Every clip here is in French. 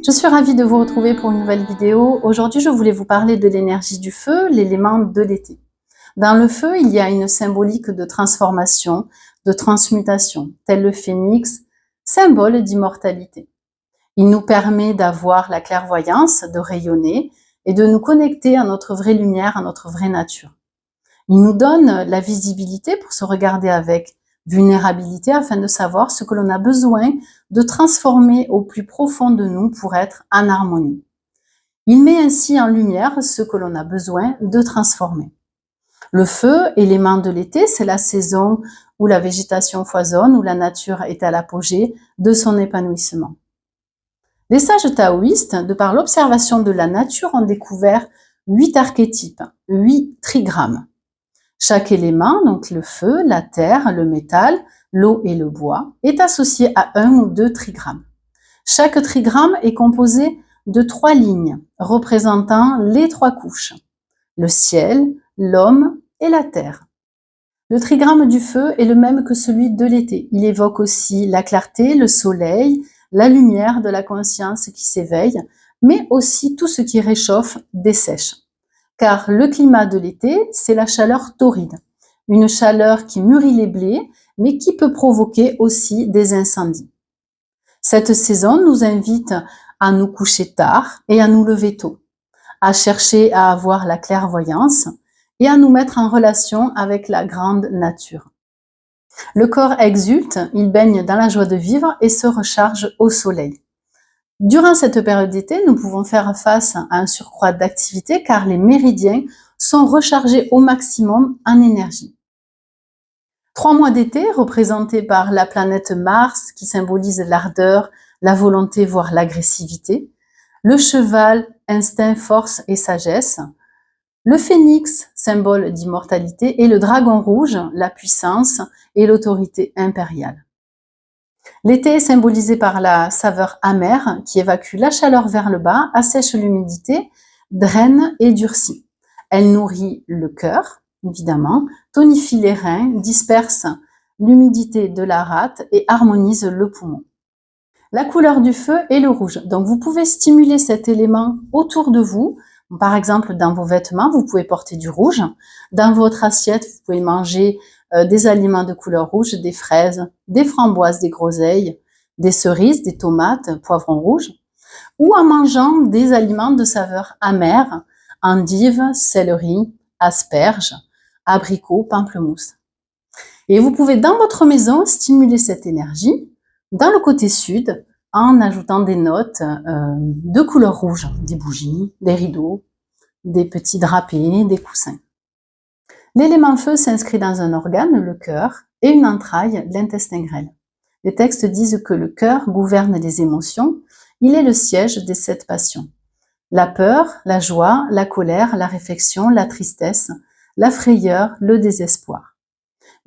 Je suis ravie de vous retrouver pour une nouvelle vidéo. Aujourd'hui, je voulais vous parler de l'énergie du feu, l'élément de l'été. Dans le feu, il y a une symbolique de transformation, de transmutation, tel le phénix, symbole d'immortalité. Il nous permet d'avoir la clairvoyance, de rayonner et de nous connecter à notre vraie lumière, à notre vraie nature. Il nous donne la visibilité pour se regarder avec vulnérabilité afin de savoir ce que l'on a besoin de transformer au plus profond de nous pour être en harmonie. Il met ainsi en lumière ce que l'on a besoin de transformer. Le feu, élément de l'été, c'est la saison où la végétation foisonne, où la nature est à l'apogée de son épanouissement. Les sages taoïstes, de par l'observation de la nature, ont découvert 8 archétypes, 8 trigrammes. Chaque élément, donc le feu, la terre, le métal, l'eau et le bois, est associé à 1 ou 2 trigrammes. Chaque trigramme est composé de 3 lignes représentant les 3 couches, le ciel, l'homme et la terre. Le trigramme du feu est le même que celui de l'été. Il évoque aussi la clarté, le soleil, la lumière de la conscience qui s'éveille, mais aussi tout ce qui réchauffe, dessèche. Car le climat de l'été, c'est la chaleur torride, une chaleur qui mûrit les blés, mais qui peut provoquer aussi des incendies. Cette saison nous invite à nous coucher tard et à nous lever tôt, à chercher à avoir la clairvoyance et à nous mettre en relation avec la grande nature. Le corps exulte, il baigne dans la joie de vivre et se recharge au soleil. Durant cette période d'été, nous pouvons faire face à un surcroît d'activité car les méridiens sont rechargés au maximum en énergie. 3 mois d'été, représentés par la planète Mars qui symbolise l'ardeur, la volonté, voire l'agressivité, le cheval, instinct, force et sagesse, le phénix, symbole d'immortalité, et le dragon rouge, la puissance et l'autorité impériale. L'été est symbolisé par la saveur amère qui évacue la chaleur vers le bas, assèche l'humidité, draine et durcit. Elle nourrit le cœur, évidemment, tonifie les reins, disperse l'humidité de la rate et harmonise le poumon. La couleur du feu est le rouge. Donc vous pouvez stimuler cet élément autour de vous. Par exemple, dans vos vêtements, vous pouvez porter du rouge. Dans votre assiette, vous pouvez manger des aliments de couleur rouge, des fraises, des framboises, des groseilles, des cerises, des tomates, poivrons rouges, ou en mangeant des aliments de saveur amère, endives, céleri, asperges, abricots, pamplemousse. Et vous pouvez dans votre maison stimuler cette énergie dans le côté sud en ajoutant des notes de couleur rouge, des bougies, des rideaux, des petits drapés, des coussins. L'élément feu s'inscrit dans un organe, le cœur, et une entraille, l'intestin grêle. Les textes disent que le cœur gouverne les émotions, il est le siège des 7 passions. La peur, la joie, la colère, la réflexion, la tristesse, la frayeur, le désespoir.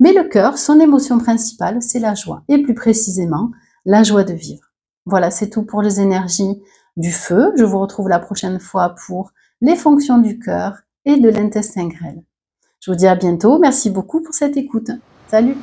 Mais le cœur, son émotion principale, c'est la joie, et plus précisément, la joie de vivre. Voilà, c'est tout pour les énergies du feu. Je vous retrouve la prochaine fois pour les fonctions du cœur et de l'intestin grêle. Je vous dis à bientôt. Merci beaucoup pour cette écoute. Salut!